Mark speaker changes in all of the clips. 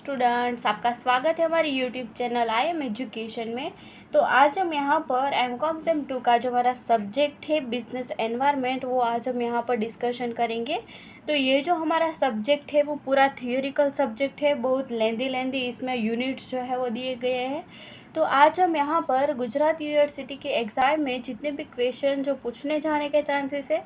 Speaker 1: Students, आपका स्वागत है हमारे YouTube channel I am education में। तो आज हम यहाँ पर एमकॉम सेम 2 का जो हमारा सब्जेक्ट है बिजनेस एनवायरनमेंट, वो आज हम यहाँ पर डिस्कशन करेंगे। तो ये जो हमारा सब्जेक्ट है वो पूरा थियोरिकल सब्जेक्ट है, बहुत लेंदी इसमें यूनिट्स जो है वो दिए गए हैं। तो आज हम यहाँ पर गुजरात यूनिवर्सिटी के एग्ज़ाम में जितने भी क्वेश्चन जो पूछने जाने के चांसेस है,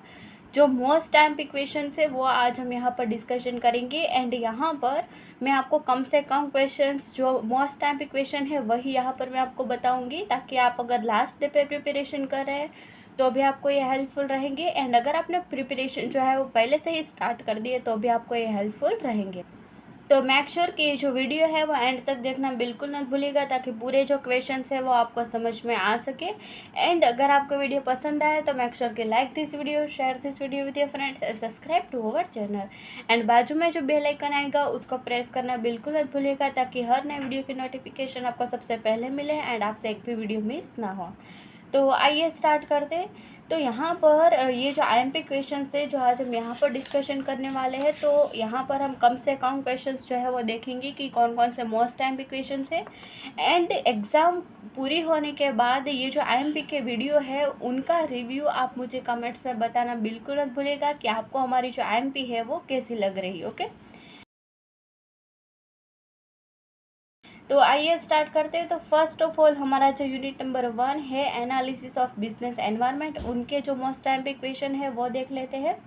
Speaker 1: जो मोस्ट टाइम इक्वेशन है, वो आज हम यहाँ पर डिस्कशन करेंगे। एंड यहाँ पर मैं आपको कम से कम क्वेश्चंस जो मोस्ट टाइम इक्वेशन है वही यहाँ पर मैं आपको बताऊंगी, ताकि आप अगर लास्ट डे पे प्रिपरेशन कर रहे हैं तो भी आपको ये हेल्पफुल रहेंगे। एंड अगर आपने प्रिपरेशन जो है वो पहले से ही स्टार्ट कर दिए तो भी आपको ये हेल्पफुल रहेंगे। तो मेक श्योर कि जो वीडियो है वो एंड तक देखना बिल्कुल मत भूलिएगा, ताकि पूरे जो क्वेश्चंस है वो आपको समझ में आ सके। एंड अगर आपको वीडियो पसंद आए तो मेक श्योर कि like this video, share this video with your friends and subscribe to our channel. And बाजू में जो बेल आइकन आएगा उसको प्रेस करना बिल्कुल मत भूलिएगा, ताकि हर नए वीडियो की नोटिफिकेशन आपको सबसे पहले मिले एंड आपसे एक भी वीडियो मिस ना हो। तो आइए स्टार्ट करते। तो यहाँ पर ये जो आईएमपी क्वेश्चन है जो आज हम यहाँ पर डिस्कशन करने वाले हैं, तो यहाँ पर हम कम से कम क्वेश्चंस जो है वो देखेंगे कि कौन कौन से मोस्ट आईएमपी क्वेश्चन है। एंड एग्ज़ाम पूरी होने के बाद ये जो आईएमपी के वीडियो है उनका रिव्यू आप मुझे कमेंट्स में बताना बिल्कुल मत भूलिएगा कि आपको हमारी जो आईएमपी है वो कैसी लग रही। ओके, तो आइए स्टार्ट करते हैं। तो फर्स्ट ऑफ ऑल हमारा जो यूनिट नंबर 1 है एनालिसिस ऑफ बिजनेस एनवायरनमेंट, उनके जो मोस्ट टाइम पे क्वेश्चन है वो देख लेते हैं।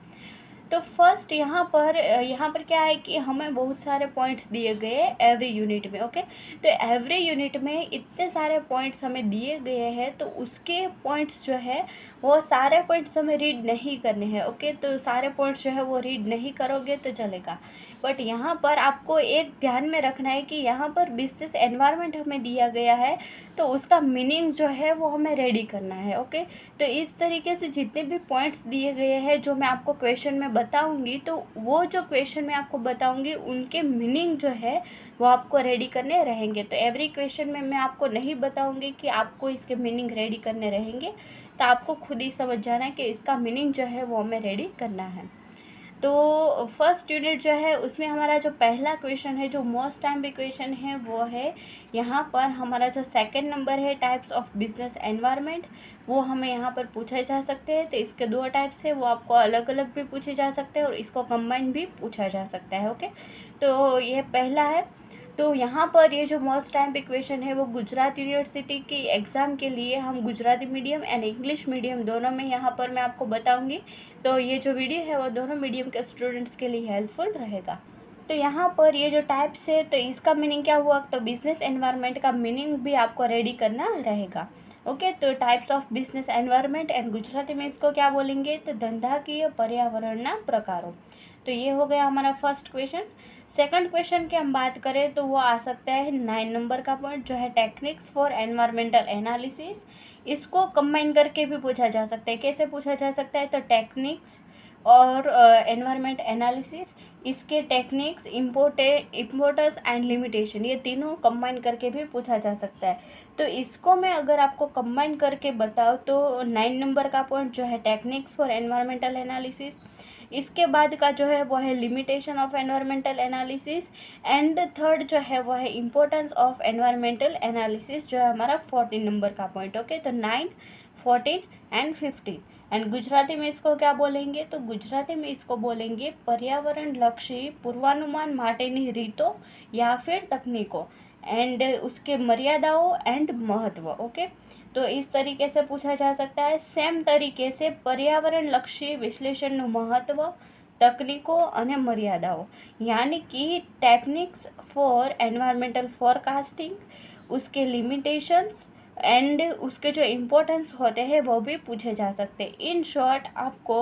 Speaker 1: तो फर्स्ट यहाँ पर क्या है कि हमें बहुत सारे पॉइंट्स दिए गए एवरी यूनिट में। ओके, तो एवरी यूनिट में इतने सारे पॉइंट्स हमें दिए गए हैं, तो उसके पॉइंट्स जो है वो सारे पॉइंट्स हमें रीड नहीं करने हैं। ओके, तो सारे पॉइंट्स जो है वो रीड नहीं करोगे तो चलेगा, बट यहाँ पर आपको एक ध्यान में रखना है कि यहाँ पर बिजनेस एनवायरनमेंट हमें दिया गया है, तो उसका मीनिंग जो है वो हमें रेडी करना है। ओके, तो इस तरीके से जितने भी पॉइंट्स दिए गए हैं जो मैं आपको क्वेश्चन में बताऊंगी, तो वो जो क्वेश्चन मैं आपको बताऊंगी उनके मीनिंग जो है वो आपको रेडी करने रहेंगे। तो एवरी क्वेश्चन में मैं आपको नहीं बताऊंगी कि आपको इसके मीनिंग रेडी करने रहेंगे, तो आपको खुद ही समझ जाना है कि इसका मीनिंग जो है वो हमें रेडी करना है। तो फर्स्ट यूनिट जो है उसमें हमारा जो पहला क्वेश्चन है जो मोस्ट टाइम क्वेश्चन है वो है यहाँ पर हमारा जो सेकंड नंबर है टाइप्स ऑफ बिजनेस एनवायरनमेंट, वो हमें यहाँ पर पूछे जा सकते हैं। तो इसके 2 टाइप्स है, वो आपको अलग अलग भी पूछे जा सकते हैं और इसको कंबाइन भी पूछा जा सकता है। ओके, तो ये पहला है। तो यहाँ पर ये जो मोस्ट टाइम इक्वेशन है वो गुजरात यूनिवर्सिटी की एग्ज़ाम के लिए हम Gujarati medium and English medium दोनों में यहाँ पर मैं आपको बताऊँगी। तो ये जो वीडियो है वो दोनों मीडियम के स्टूडेंट्स के लिए हेल्पफुल रहेगा। तो यहाँ पर ये जो टाइप्स है तो इसका मीनिंग क्या हुआ, तो बिजनेस एनवायरनमेंट का मीनिंग भी आपको रेडी करना रहेगा। ओके, तो types of business environment and Gujarati में इसको क्या बोलेंगे, तो धंधाकीय पर्यावरणना प्रकारों। तो ये हो गया हमारा फर्स्ट क्वेश्चन। सेकंड क्वेश्चन की हम बात करें तो वो आ सकता है 9 नंबर का पॉइंट जो है टेक्निक्स फॉर एनवायरमेंटल एनालिसिस। इसको कंबाइन करके भी पूछा जा सकता है। कैसे पूछा जा सकता है, तो टेक्निक्स और एनवायरमेंट एनालिसिस, इसके टेक्निक्स, इम्पोर्टेंस एंड लिमिटेशन, ये तीनों कंबाइन करके भी पूछा जा सकता है। तो इसको मैं अगर आपको कंबाइन करके बताऊँ तो 9 नंबर का पॉइंट जो है टेक्निक्स फॉर एनवायरमेंटल एनालिसिस, इसके बाद का जो है वो है limitation of environmental analysis, and third जो है वो है इम्पोर्टेंस ऑफ एनवायरमेंटल एनालिसिस जो है हमारा 14 नंबर का पॉइंट। ओके, तो 9, 14 एंड 15। एंड गुजराती में इसको क्या बोलेंगे, तो गुजराती में इसको बोलेंगे पर्यावरण लक्षी पूर्वानुमान माटेनी रीतो या फिर तकनीकों एंड उसके मर्यादाओं एंड महत्व। ओके, तो इस तरीके से पूछा जा सकता है। सेम तरीके से पर्यावरण लक्षी विश्लेषणનું महत्व, तकनीकों અને मर्यादाओं, यानी कि टेक्निक्स फॉर एनवायरमेंटल फोरकास्टिंग, उसके लिमिटेशंस एंड उसके जो इम्पोर्टेंस होते हैं वो भी पूछे जा सकते हैं। इन शॉर्ट आपको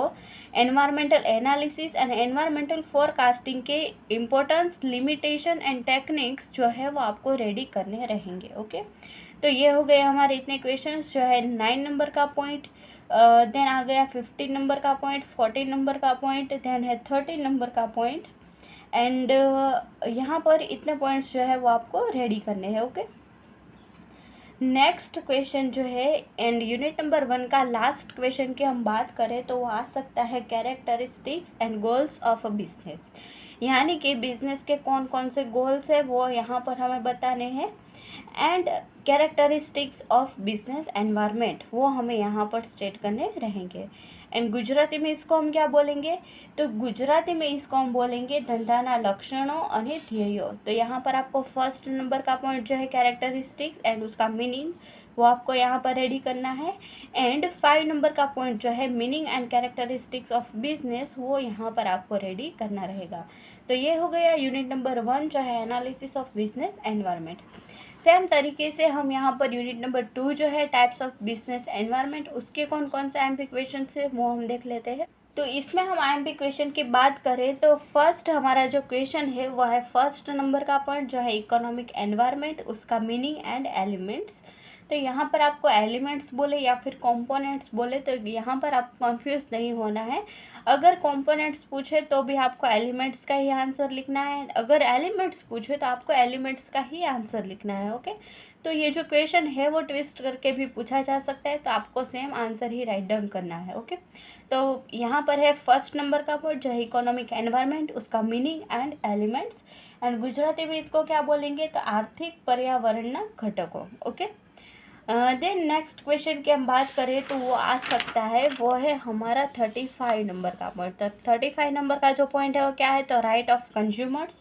Speaker 1: environmental analysis and environmental forecasting के इम्पोर्टेंस, लिमिटेशन एंड टेक्निक्स जो है वो आपको रेडी करने रहेंगे। ओके, तो ये हो गए हमारे इतने क्वेश्चंस जो है 9 नंबर का पॉइंट, देन आ गया 15 नंबर का पॉइंट, 14 नंबर का पॉइंट, देन है 13 नंबर का पॉइंट। एंड यहाँ पर इतने पॉइंट्स जो है वो आपको रेडी करने हैं। ओके, नेक्स्ट क्वेश्चन जो है एंड यूनिट नंबर 1 का लास्ट क्वेश्चन की हम बात करें तो वो आ सकता है characteristics and goals of a business. यानी कि बिजनेस के कौन कौन से गोल्स है वो यहाँ पर हमें बताने हैं। And characteristics of business environment वो हमें यहाँ पर स्टेट करने रहेंगे। एंड गुजराती में इसको हम क्या बोलेंगे, तो गुजराती में इसको हम बोलेंगे धंधाना लक्षणों અને ध्येयों। तो यहाँ पर आपको फर्स्ट नंबर का पॉइंट जो है कैरेक्टरिस्टिक्स एंड उसका मीनिंग वो आपको यहाँ पर रेडी करना है। एंड 5 नंबर का पॉइंट जो है meaning and characteristics of business वो यहाँ पर आपको रेडी करना रहेगा। तो ये हो गया यूनिट नंबर 1 जो है analysis of business environment. Same तरीके से हम यहाँ पर यूनिट नंबर 2 जो है टाइप्स ऑफ बिजनेस एनवायरनमेंट उसके कौन कौन से आईएमपी क्वेश्चन है वो हम देख लेते हैं। तो इसमें हम आईएमपी क्वेश्चन की बात करें तो फर्स्ट हमारा जो क्वेश्चन है वो है फर्स्ट नंबर का पॉइंट जो है इकोनॉमिक एनवायरनमेंट उसका मीनिंग एंड एलिमेंट्स। तो यहाँ पर आपको एलिमेंट्स बोले या फिर कंपोनेंट्स बोले तो यहाँ पर आपको कंफ्यूज नहीं होना है। अगर कंपोनेंट्स पूछे तो भी आपको एलिमेंट्स का ही आंसर लिखना है, अगर एलिमेंट्स पूछे तो आपको एलिमेंट्स का ही आंसर लिखना है। ओके, तो ये जो क्वेश्चन है वो ट्विस्ट करके भी पूछा जा सकता है, तो आपको सेम आंसर ही राइट डाउन करना है। ओके, तो यहाँ पर है फर्स्ट नंबर का वर्ड जो है इकोनॉमिक एनवायरनमेंट उसका meaning and elements. And Gujarati में इसको क्या बोलेंगे, तो आर्थिक पर्यावरणना घटकों। ओके, देन नेक्स्ट क्वेश्चन की हम बात करें तो वो आ सकता है, वो है हमारा 35 नंबर का पॉइंट। तो 35 नंबर का जो पॉइंट है वो क्या है, तो राइट ऑफ कंज्यूमर्स।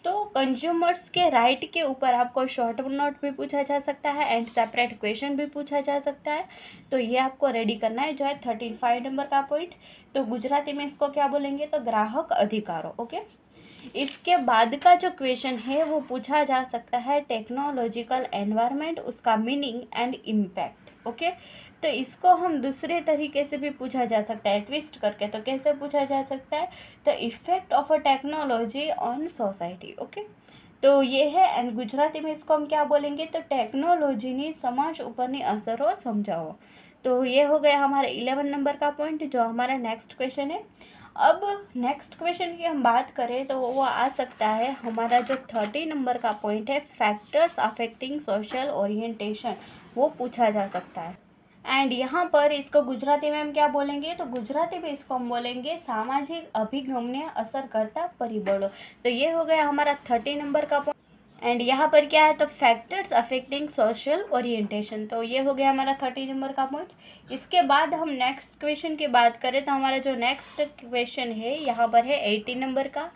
Speaker 1: तो कंज्यूमर्स के राइट के ऊपर आपको शॉर्ट नोट भी पूछा जा सकता है एंड सेपरेट क्वेश्चन भी पूछा जा सकता है। तो ये आपको रेडी करना है जो है 35 नंबर का पॉइंट। तो गुजराती में इसको क्या बोलेंगे, तो ग्राहक अधिकारों। ओके, इसके बाद का जो क्वेश्चन है वो पूछा जा सकता है टेक्नोलॉजिकल एनवायरनमेंट उसका मीनिंग एंड इम्पैक्ट। ओके, तो इसको हम दूसरे तरीके से भी पूछा जा सकता है ट्विस्ट करके। तो कैसे पूछा जा सकता है, तो effect of a technology on society. Okay, तो ये है। एंड गुजराती में इसको हम क्या बोलेंगे, तो टेक्नोलॉजीनी समाज उपરની असरों समझाओ। तो ये हो गया हमारा 11 नंबर का पॉइंट जो हमारा नेक्स्ट क्वेश्चन है। अब नेक्स्ट क्वेश्चन की हम बात करें तो वो आ सकता है हमारा जो 30 नंबर का पॉइंट है फैक्टर्स अफेक्टिंग सोशल ओरिएंटेशन वो पूछा जा सकता है। एंड यहाँ पर इसको गुजराती में हम क्या बोलेंगे, तो गुजराती में इसको हम बोलेंगे सामाजिक अभिगम्य असर करता परिबलों। तो ये हो गया हमारा 30 नंबर का पॉइंट। एंड यहाँ पर क्या है, तो फैक्टर्स अफेक्टिंग सोशल ओरिएंटेशन। तो ये हो गया हमारा 30 नंबर का पॉइंट। इसके बाद हम नेक्स्ट क्वेश्चन की बात करें तो हमारा जो नेक्स्ट क्वेश्चन है यहाँ पर है 18 नंबर का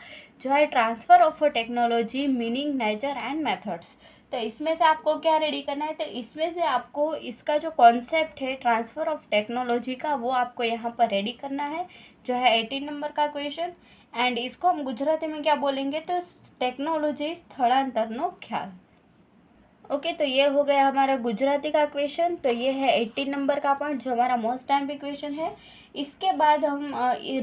Speaker 1: जो है transfer of technology meaning nature and methods. तो इसमें से आपको क्या रेडी करना है, तो इसमें से आपको इसका जो कॉन्सेप्ट है ट्रांसफ़र ऑफ टेक्नोलॉजी का वो आपको यहाँ पर रेडी करना है जो है 18 नंबर का क्वेश्चन। एंड इसको हम गुजराती में क्या बोलेंगे, तो टेक्नोलॉजी स्थलांतरनो ख्याल। ओके, तो ये हो गया हमारा गुजराती का क्वेश्चन। तो ये है 18 नंबर का पॉइंट जो हमारा मोस्ट टाइम पे क्वेश्चन है। इसके बाद हम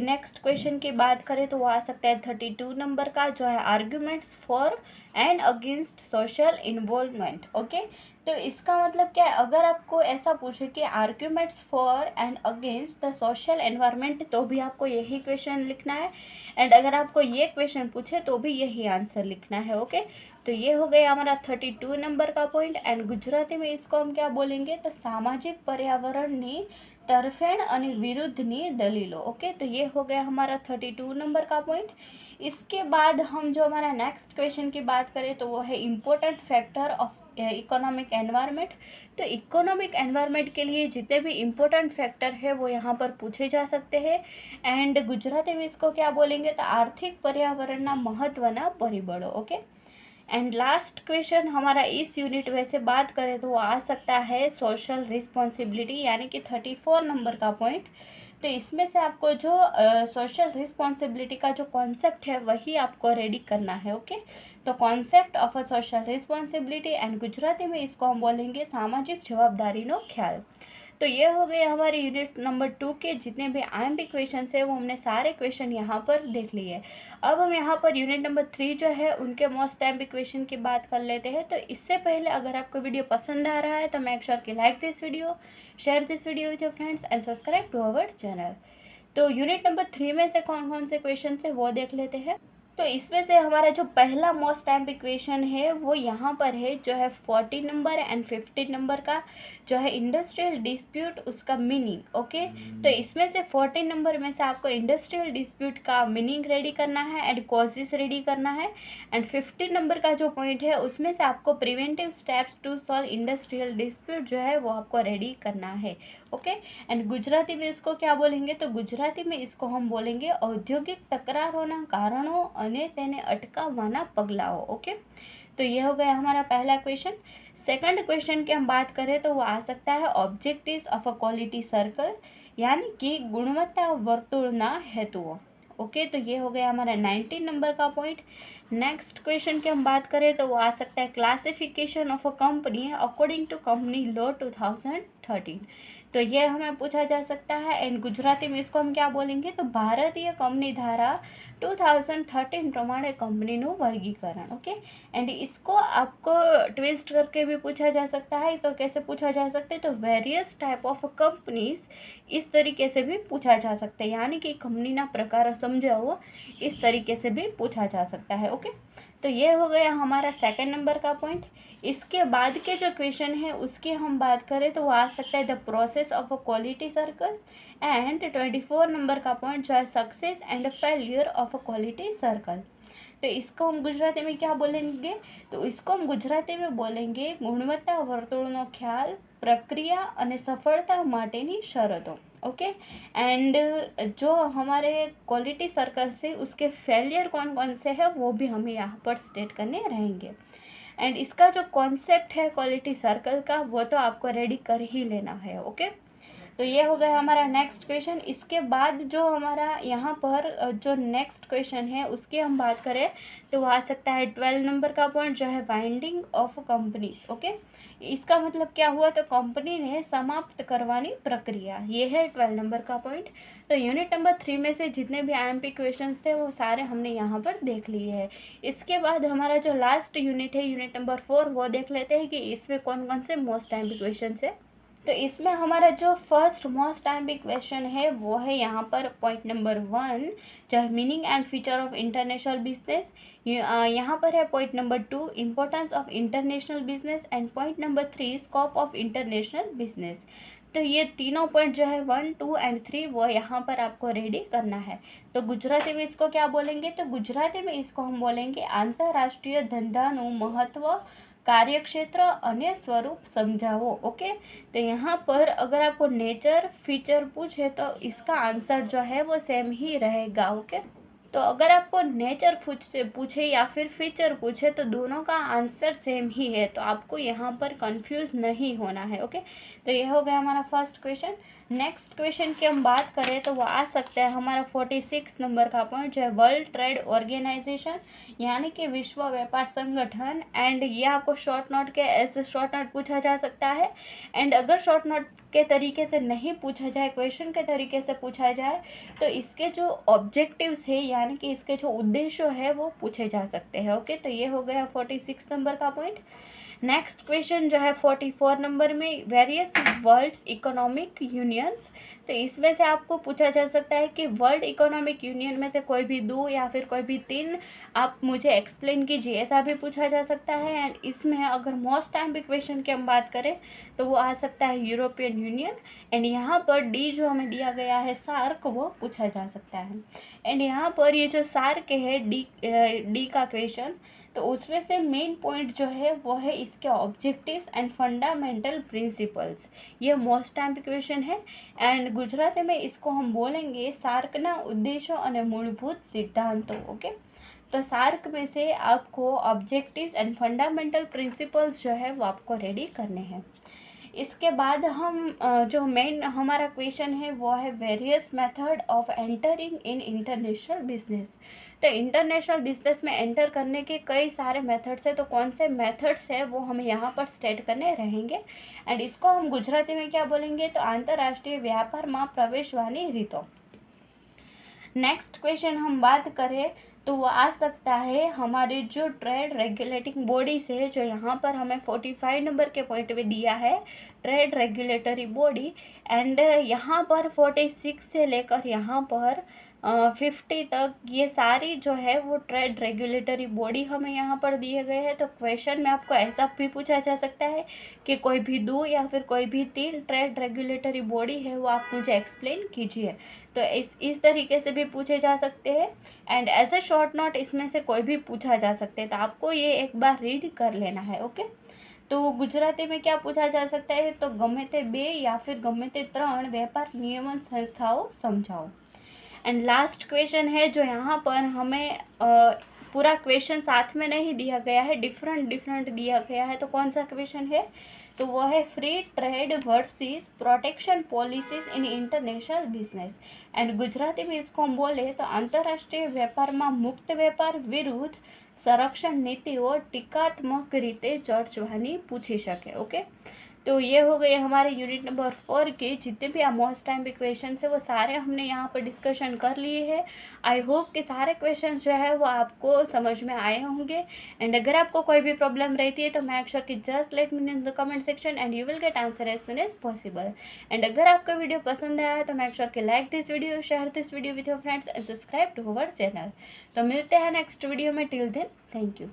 Speaker 1: नेक्स्ट क्वेश्चन की बात करें तो वो आ सकता है 32 नंबर का जो है arguments for and against social involvement. Okay, तो इसका मतलब क्या है, अगर आपको ऐसा पूछे कि arguments for and against the social environment तो भी आपको यही क्वेश्चन लिखना है। एंड अगर आपको ये क्वेश्चन पूछे तो भी यही आंसर लिखना है। ओके, तो ये हो गया हमारा 32 नंबर का पॉइंट। एंड गुजराती में इसको हम क्या बोलेंगे, तो सामाजिक पर्यावरणनी તરફેણ અને વિરુદ્ધની દલીલો। ओके, तो ये हो गया हमारा 32 नंबर का पॉइंट। इसके बाद हम जो हमारा नेक्स्ट क्वेश्चन की बात करें तो वो है important factor of economic environment. तो इकोनॉमिक एनवायरनमेंट के लिए जितने भी इम्पोर्टेंट फैक्टर है वो यहाँ पर पूछे जा सकते हैं। एंड गुजराती में इसको क्या बोलेंगे, तो आर्थिक पर्यावरणना महत्वना परिबळो। ओके, एंड लास्ट क्वेश्चन हमारा इस यूनिट में से बात करें तो वो आ सकता है सोशल रिस्पॉन्सिबिलिटी यानी कि 34 नंबर का पॉइंट। तो इसमें से आपको जो सोशल रिस्पॉन्सिबिलिटी का जो कॉन्सेप्ट है वही आपको रेडी करना है। ओके, तो concept of a social responsibility and Gujarati में इसको हम बोलेंगे सामाजिक जवाबदारीनो ख्याल। तो ये हो गए हमारे यूनिट नंबर 2 के जितने भी आईएमपी क्वेश्चन है वो हमने सारे क्वेश्चन यहाँ पर देख लिए। अब हम यहाँ पर यूनिट नंबर 3 जो है उनके मोस्ट आईएमपी क्वेश्चन की बात कर लेते हैं। तो इससे पहले अगर आपको वीडियो पसंद आ रहा है तो मेक श्योर कि like this video, share this video with your friends and subscribe to our channel. तो यूनिट नंबर 3 में से कौन कौन से क्वेश्चन है वो देख लेते हैं। तो इसमें से हमारा जो पहला मोस्ट स्टैम्प क्वेश्चन है वो यहाँ पर है, जो है 14 नंबर एंड 15 नंबर का, जो है इंडस्ट्रियल डिस्प्यूट, उसका मीनिंग। ओके, तो इसमें से 14 नंबर में से आपको इंडस्ट्रियल डिस्प्यूट का मीनिंग रेडी करना है एंड कॉजेस रेडी करना है, एंड 15 नंबर का जो पॉइंट है उसमें से आपको preventive steps to solve industrial dispute जो है वो आपको रेडी करना है। ओके, एंड गुजराती में इसको क्या बोलेंगे, तो गुजराती में इसको हम बोलेंगे औद्योगिक तकरारोना कारणों अने तेने अटकाववाना पगलाओ। ओके, तो ये हो गया हमारा पहला क्वेश्चन। सेकंड क्वेश्चन की हम बात करें तो वो आ सकता है objectives of a quality circle, यानी कि गुणवत्ता वर्तुळना हेतुओं। ओके, तो ये हो गया हमारा 19 नंबर का पॉइंट। नेक्स्ट क्वेश्चन की हम बात करें तो वो आ सकता है classification of a company according to company law 2013। तो ये हमें पूछा जा सकता है, एंड गुजराती में इसको हम क्या बोलेंगे, तो भारतीय कंपनी धारा 2013 प्रमाणे कंपनीનું वर्गीकरण। ओके, एंड इसको आपको ट्विस्ट करके भी पूछा जा सकता है। तो कैसे पूछा जा सकता है, तो वेरियस टाइप ऑफ कंपनीज, इस तरीके से भी पूछा जा सकता है, यानी कि कंपनीना प्रकार समझाओ, इस तरीके से भी पूछा जा सकता है। ओके, तो ये हो गया हमारा सेकंड नंबर का पॉइंट। इसके बाद के जो क्वेश्चन है उसकी हम बात करें तो वो आ सकता है the process of a quality circle, and 24 number का पॉइंट जो है success and failure of a quality circle. तो इसको हम गुजराती में क्या बोलेंगे, तो इसको हम गुजराती में बोलेंगे गुणवत्ता वर्तुळનો ખ્યાલ, प्रक्रिया અને सफलता माटेनी शरतों। ओके, एंड जो हमारे क्वालिटी सर्कल से उसके फेलियर कौन कौन से है वो भी हमें यहाँ पर स्टेट करने रहेंगे। एंड इसका जो कॉन्सेप्ट है क्वालिटी सर्कल का वो तो आपको रेडी कर ही लेना है। ओके, तो ये हो गया हमारा नेक्स्ट क्वेश्चन। इसके बाद जो हमारा यहाँ पर जो नेक्स्ट क्वेश्चन है उसकी हम बात करें तो वो आ सकता है 12 नंबर का पॉइंट, जो है बाइंडिंग ऑफ कंपनीज। ओके, इसका मतलब क्या हुआ, तो कंपनी ने समाप्त करवानी प्रक्रिया, ये है 12 नंबर का पॉइंट। तो यूनिट नंबर 3 में से जितने भी IMP क्वेश्चंस थे वो सारे हमने यहाँ पर देख लिए हैं। इसके बाद हमारा जो लास्ट यूनिट है, यूनिट नंबर 4, वो देख लेते हैं कि इसमें कौन कौन से मोस्ट IMP क्वेश्चन है। तो इसमें हमारा जो फर्स्ट मोस्ट IMP क्वेश्चन है वो है यहाँ पर पॉइंट नंबर 1, जो है meaning and feature of international business. यहाँ पर है point number 2, importance of international business, and point number 3, scope of international business. तो ये तीनों पॉइंट जो है 1, 2 एंड 3 वो यहाँ पर आपको रेडी करना है। तो गुजराती में इसको क्या बोलेंगे, तो गुजराती में इसको हम बोलेंगे आंतरराष्ट्रीय धंधाનું महत्व, कार्यक्षेत्र अन्य स्वरूप समझाओ। ओके, तो यहाँ पर अगर आपको नेचर फीचर पूछे तो इसका आंसर जो है वो सेम ही रहेगा। ओके, तो अगर आपको नेचर पूछे या फिर फीचर पूछे तो दोनों का आंसर सेम ही है, तो आपको यहाँ पर कंफ्यूज नहीं होना है। ओके, तो ये हो गया हमारा फर्स्ट क्वेश्चन। नेक्स्ट क्वेश्चन की हम बात करें तो वो आ सकता है हमारा 46 नंबर का पॉइंट, जो है वर्ल्ड ट्रेड ऑर्गेनाइजेशन, यानी कि विश्व व्यापार संगठन। एंड ये आपको शॉर्ट नोट के ऐसे शॉर्ट नोट पूछा जा सकता है, एंड अगर शॉर्ट नोट के तरीके से नहीं पूछा जाए, क्वेश्चन के तरीके से पूछा जाए तो इसके जो ऑब्जेक्टिव्स है, यानी कि इसके जो उद्देश्य है वो पूछे जा सकते हैं। ओके, तो ये हो गया 46 नंबर का पॉइंट। नेक्स्ट क्वेश्चन जो है 44 नंबर में, वेरियस वर्ल्ड इकोनॉमिक यूनियंस। तो इसमें से आपको पूछा जा सकता है कि वर्ल्ड इकोनॉमिक यूनियन में से कोई भी 2 या फिर कोई भी 3 आप मुझे एक्सप्लेन कीजिए, ऐसा भी पूछा जा सकता है। एंड इसमें अगर मोस्ट IMP क्वेश्चन की हम बात करें तो वो आ सकता है यूरोपियन यूनियन, एंड यहाँ पर डी जो हमें दिया गया है सार्क, वो पूछा जा सकता है। एंड यहाँ पर ये जो सार्क है डी का क्वेश्चन, तो उसमें से मेन पॉइंट जो है वो है इसके ऑब्जेक्टिव्स एंड फंडामेंटल प्रिंसिपल्स, ये मोस्ट IMP क्वेश्चन है। एंड गुजराती में इसको हम बोलेंगे सार्कना उद्देश्यों और मूलभूत सिद्धांतों। ओके, तो सार्क में से आपको ऑब्जेक्टिव्स एंड फंडामेंटल प्रिंसिपल्स जो है वो आपको रेडी करने हैं। इसके बाद हम जो मेन हमारा क्वेश्चन है वो है various method of entering in international business. तो इंटरनेशनल बिजनेस में एंटर करने के कई सारे मेथड्स है, तो कौन से मेथड्स है वो हमें यहाँ पर स्टेट करने रहेंगे। एंड इसको हम गुजराती में क्या बोलेंगे, तो आंतरराष्ट्रीय व्यापार में प्रवेशवानी रीतों। नेक्स्ट क्वेश्चन हम बात करें तो वो आ सकता है हमारे जो ट्रेड रेगुलेटिंग बॉडी से, जो यहाँ पर हमें 45 नंबर के पॉइंट पे दिया है ट्रेड रेगुलेटरी बॉडी। एंड यहाँ पर 46 से लेकर यहाँ पर 50 तक ये सारी जो है वो ट्रेड रेगुलेटरी बॉडी हमें यहाँ पर दिए गए हैं। तो क्वेश्चन में आपको ऐसा भी पूछा जा सकता है कि कोई भी 2 या फिर कोई भी 3 ट्रेड रेगुलेटरी बॉडी है वो आप मुझे एक्सप्लेन कीजिए। तो इस तरीके से भी पूछे जा सकते हैं। And as a short note इसमें से कोई भी पूछा जा सकते हैं, तो आपको ये एक बार रीड कर लेना है। ओके, तो गुजराती में क्या पूछा जा सकता है, तो गमे ते 2 या फिर गमे ते 3 व्यापार नियमन संस्थाओं समझाओ। एंड लास्ट क्वेश्चन है जो यहाँ पर हमें पूरा क्वेश्चन साथ में नहीं दिया गया है, डिफरेंट दिया गया है। तो कौन सा क्वेश्चन है, तो वो है free trade versus protection policies in international business. And Gujarati में इसको हम बोले तो आंतरराष्ट्रीय व्यापार में मुक्त व्यापार विरुद्ध संरक्षण नीतिओ टीकात्मक रीते चर्चवानी पूछी सके। ओके, तो ये हो गए हमारे यूनिट नंबर 4 के जितने भी मोस्ट टाइम पे क्वेश्चन है वो सारे हमने यहाँ पर डिस्कशन कर लिए हैं। आई होप कि सारे क्वेश्चन जो है वो आपको समझ में आए होंगे। एंड अगर आपको कोई भी प्रॉब्लम रहती है तो मेक श्योर कि just let me in the comment section and you will get answer as soon as possible. And अगर आपका वीडियो पसंद आया है तो मेक श्योर कि like this video, share this video with your friends and subscribe to our channel. तो मिलते हैं नेक्स्ट वीडियो में, टिल देन थैंक यू।